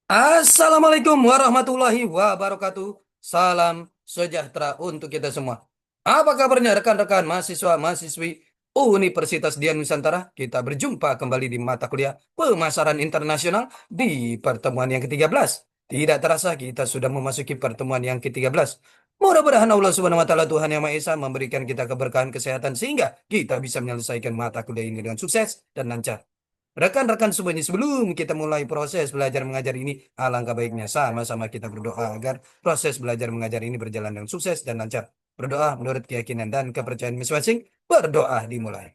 Assalamualaikum warahmatullahi wabarakatuh. Salam sejahtera untuk kita semua. Apa kabarnya rekan-rekan mahasiswa-mahasiswi Universitas Dian Nusantara? Kita berjumpa kembali di mata kuliah pemasaran internasional di pertemuan yang ke-13. Tidak terasa kita sudah memasuki pertemuan yang ke-13. Mudah-mudahan Allah Subhanahu wa taala Tuhan Yang Maha Esa memberikan kita keberkahan kesehatan sehingga kita bisa menyelesaikan mata kuliah ini dengan sukses dan lancar. Rekan-rekan semuanya, sebelum kita mulai proses belajar mengajar ini, alangkah baiknya sama-sama kita berdoa agar proses belajar mengajar ini berjalan dengan sukses dan lancar. Berdoa menurut keyakinan dan kepercayaan masing-masing. Berdoa dimulai.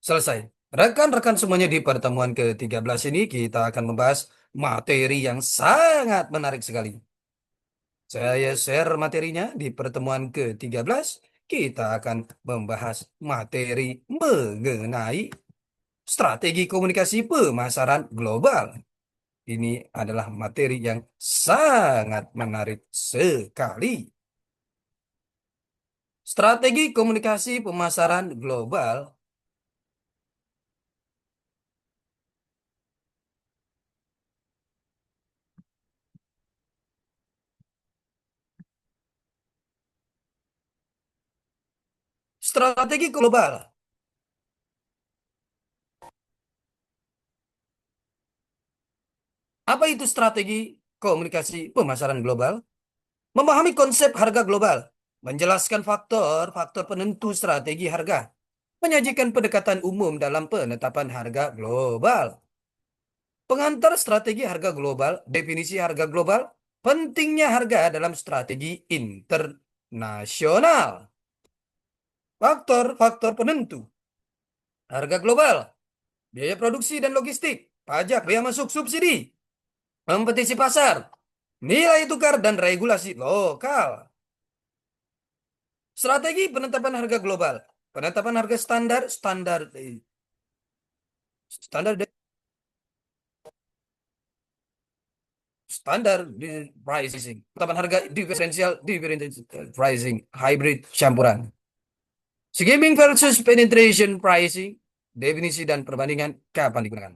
Selesai. Rekan-rekan semuanya, di pertemuan ke-13 ini kita akan membahas materi yang sangat menarik sekali. Saya share materinya di pertemuan ke-13. Kita akan membahas materi mengenai strategi komunikasi pemasaran global. Ini adalah materi yang sangat menarik sekali. Strategi komunikasi pemasaran global. Strategi global. Apa itu strategi komunikasi pemasaran global? Memahami konsep harga global, menjelaskan faktor-faktor penentu strategi harga, menyajikan pendekatan umum dalam penetapan harga global. Pengantar strategi harga global, definisi harga global, pentingnya harga dalam strategi internasional. Faktor-faktor penentu harga global, biaya produksi dan logistik, pajak, bea masuk, subsidi, kompetisi pasar, nilai tukar dan regulasi lokal. Strategi penetapan harga global, penetapan harga standar, standar standar di pricing, penetapan harga differential pricing, hybrid campuran. Skimming versus penetration pricing, definisi dan perbandingan kapan digunakan.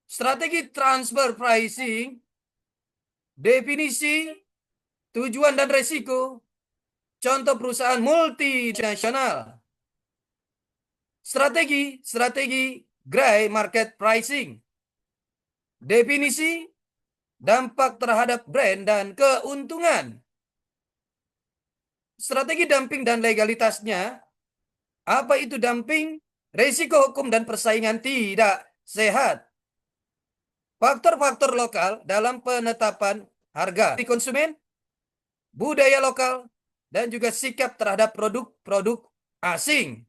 Strategi transfer pricing, definisi, tujuan dan resiko, contoh perusahaan multinasional. Strategi gray market pricing, definisi, dampak terhadap brand dan keuntungan. Strategi dumping dan legalitasnya, apa itu dumping? Resiko hukum dan persaingan tidak sehat. Faktor-faktor lokal dalam penetapan harga di konsumen, budaya lokal, dan juga sikap terhadap produk-produk asing.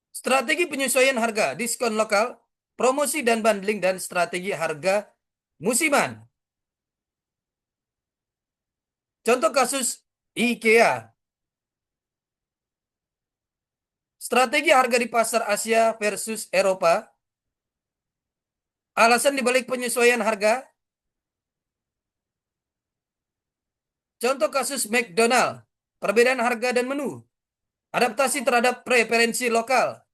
Strategi penyesuaian harga, diskon lokal, promosi dan bundling, dan strategi harga musiman. Contoh kasus IKEA. Strategi harga di pasar Asia versus Eropa. Alasan dibalik penyesuaian harga. Contoh kasus McDonald. Perbedaan harga dan menu. Adaptasi terhadap preferensi lokal.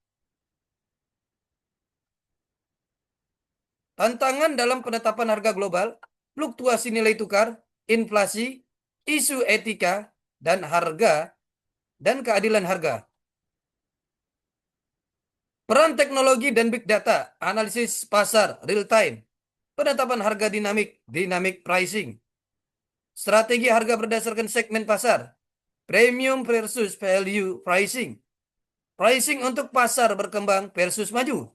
Tantangan dalam penetapan harga global, fluktuasi nilai tukar, inflasi, isu etika, dan harga, dan keadilan harga. Peran teknologi dan big data, analisis pasar real time, penetapan harga dynamic pricing, strategi harga berdasarkan segmen pasar, premium versus value pricing, pricing untuk pasar berkembang versus maju,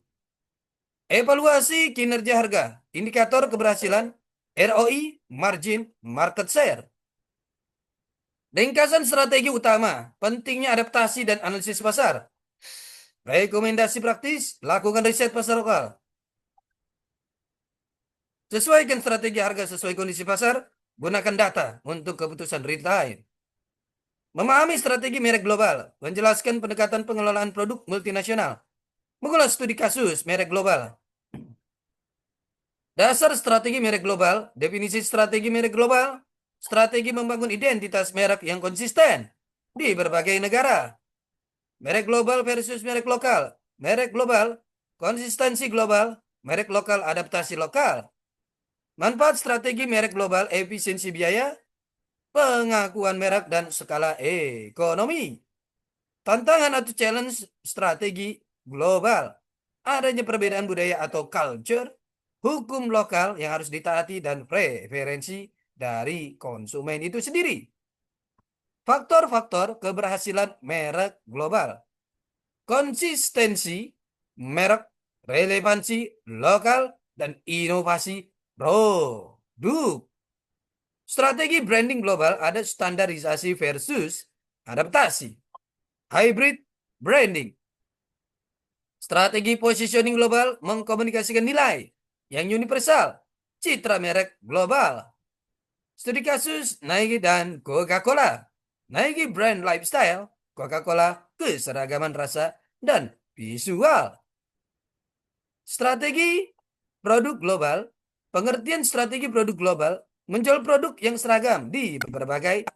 evaluasi kinerja harga, indikator keberhasilan, ROI, margin, market share. Ringkasan strategi utama, pentingnya adaptasi dan analisis pasar. Rekomendasi praktis, lakukan riset pasar lokal. Sesuaikan strategi harga sesuai kondisi pasar, gunakan data untuk keputusan real time. Memahami strategi merek global, menjelaskan pendekatan pengelolaan produk multinasional, mengulas studi kasus merek global. Dasar strategi merek global, definisi strategi merek global, Strategi membangun identitas merek yang konsisten di berbagai negara. Merek global versus merek lokal. Merek global, konsistensi global. Merek lokal, adaptasi lokal. Manfaat strategi merek global, efisiensi biaya, pengakuan merek, dan skala ekonomi. Tantangan atau challenge strategi global. Adanya perbedaan budaya atau culture, hukum lokal yang harus ditaati, dan preferensi dari konsumen itu sendiri. Faktor-faktor keberhasilan merek global. Konsistensi merek, relevansi lokal, dan inovasi produk. Strategi branding global ada standarisasi versus adaptasi. Hybrid branding. Strategi positioning global mengkomunikasikan nilai yang universal. Citra merek global. Studi kasus Nike dan Coca-Cola. Nike brand lifestyle, Coca-Cola keseragaman rasa dan visual. Strategi produk global. Pengertian strategi produk global menjual produk yang seragam di berbagai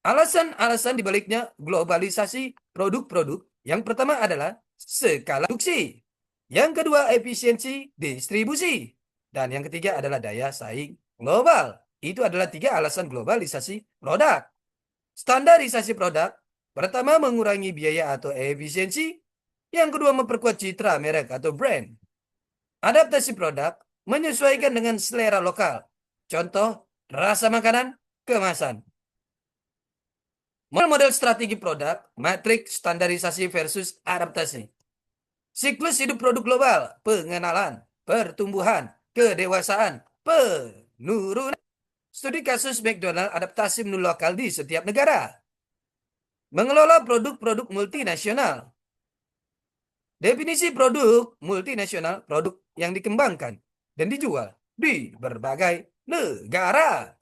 alasan-alasan dibaliknya globalisasi produk-produk. Yang pertama adalah skala produksi. Yang kedua efisiensi distribusi. Dan yang ketiga adalah daya saing global. Itu adalah 3 alasan globalisasi produk. Standarisasi produk. Pertama mengurangi biaya atau efisiensi. Yang kedua memperkuat citra merek atau brand. Adaptasi produk menyesuaikan dengan selera lokal. Contoh, rasa makanan, kemasan. Model strategi produk, matriks standarisasi versus adaptasi. Siklus hidup produk global, pengenalan, pertumbuhan, kedewasaan, penurunan. Studi kasus McDonald adaptasi menu lokal di setiap negara. Mengelola produk-produk multinasional. Definisi produk multinasional, produk yang dikembangkan dan dijual di berbagai negara.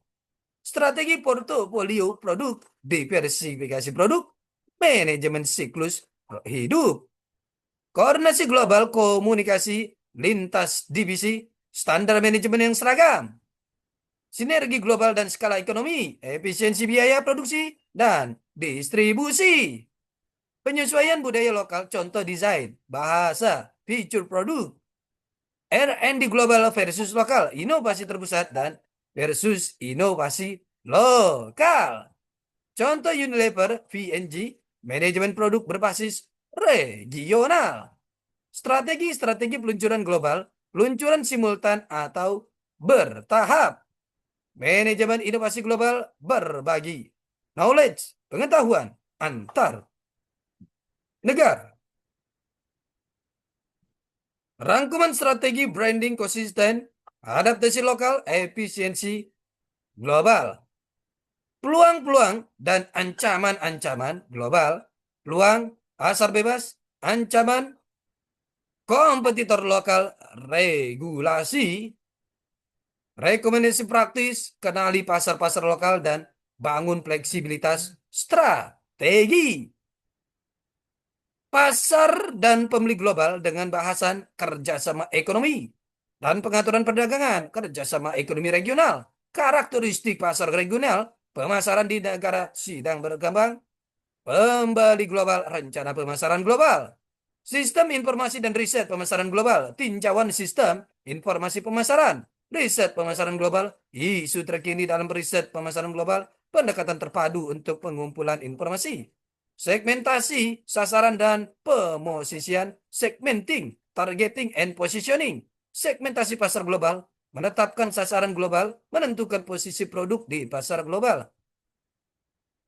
Strategi portofolio produk, diversifikasi produk, manajemen siklus hidup. Koordinasi global komunikasi lintas divisi, standar manajemen yang seragam. Sinergi global dan skala ekonomi, efisiensi biaya produksi, dan distribusi. Penyesuaian budaya lokal, contoh desain, bahasa, fitur produk. R&D global versus lokal, inovasi terpusat dan versus inovasi lokal. Contoh Unilever, VNG, manajemen produk berbasis regional. Strategi peluncuran global, peluncuran simultan atau bertahap. Manajemen inovasi global berbagi knowledge, pengetahuan antar negara. Rangkuman strategi branding konsisten, adaptasi lokal, efisiensi global. Peluang-peluang dan ancaman-ancaman global. Peluang pasar bebas, ancaman kompetitor lokal, regulasi. Rekomendasi praktis, kenali pasar-pasar lokal dan bangun fleksibilitas strategi. Pasar dan pembeli global dengan bahasan kerjasama ekonomi dan pengaturan perdagangan, kerjasama ekonomi regional, karakteristik pasar regional, pemasaran di negara sedang berkembang, pembeli global, rencana pemasaran global, sistem informasi dan riset pemasaran global, tinjauan sistem informasi pemasaran, riset pemasaran global, isu terkini dalam riset pemasaran global, pendekatan terpadu untuk pengumpulan informasi. Segmentasi, sasaran dan pemosisian, segmenting, targeting and positioning. Segmentasi pasar global, menetapkan sasaran global, menentukan posisi produk di pasar global.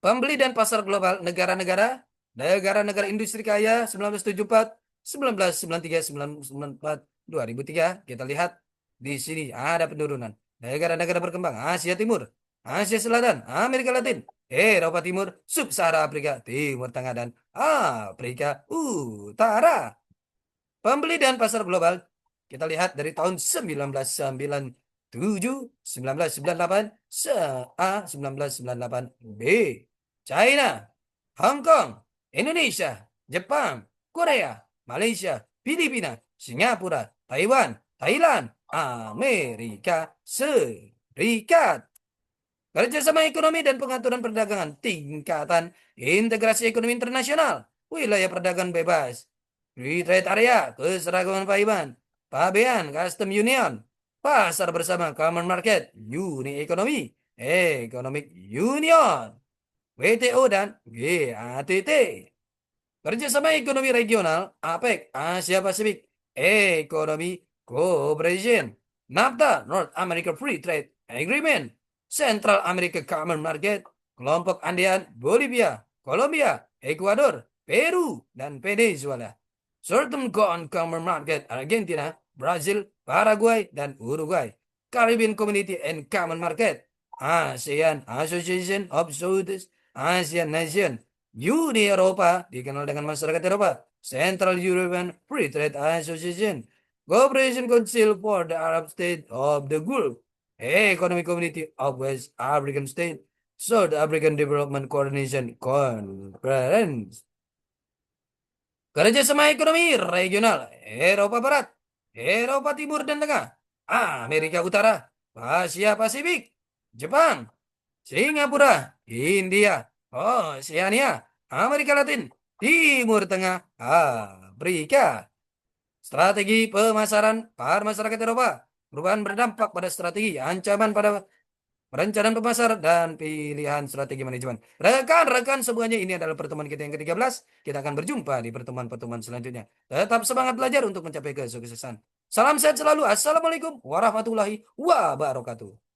Pembeli dan pasar global negara-negara, negara-negara industri kaya 1974, 1993, 1994, 2003. Kita lihat di sini ada penurunan. Negara-negara berkembang, Asia Timur, Asia Selatan, Amerika Latin, Eropa Timur, Sub-Sahara Afrika, Timur Tengah, dan Afrika Utara. Pembeli dan pasar global, kita lihat dari tahun 1997, 1998, A, 1998, B, China, Hong Kong, Indonesia, Jepang, Korea, Malaysia, Filipina, Singapura, Taiwan, Thailand, Amerika Serikat. kerjasama ekonomi dan pengaturan perdagangan, tingkatan integrasi ekonomi internasional, wilayah perdagangan bebas, free trade area, keseragaman paiman, pabean, custom union, pasar bersama, common market, uni ekonomi, economic union, WTO dan GATT. Kerjasama ekonomi regional, APEC, Asia Pasifik, Economy Cooperation, NAFTA, North America Free Trade Agreement, Central America Common Market, kelompok Andean, Bolivia, Colombia, Ecuador, Peru, dan Venezuela. Certain Common Market, Argentina, Brazil, Paraguay, dan Uruguay. Caribbean Community and Common Market, ASEAN, Association of Southeast Asian Nation, Uni Eropa, dikenal dengan masyarakat Eropa, Central European Free Trade Association, Cooperation Council for the Arab State of the Gulf, Economic Community of West African State, South African Development Coordination Conference. Kerjasama ekonomi regional, Eropa Barat, Eropa Timur dan Tengah, Amerika Utara, Asia Pasifik, Jepang, Singapura, India, Oseania, Amerika Latin, Timur Tengah, Afrika. Strategi pemasaran para masyarakat Eropa. Perubahan berdampak pada strategi, ancaman pada perencanaan pemasaran, dan pilihan strategi manajemen. Rekan-rekan semuanya, ini adalah pertemuan kita yang ke-13. Kita akan berjumpa di pertemuan-pertemuan selanjutnya. Tetap semangat belajar untuk mencapai kesuksesan. Salam sehat selalu. Assalamualaikum warahmatullahi wabarakatuh.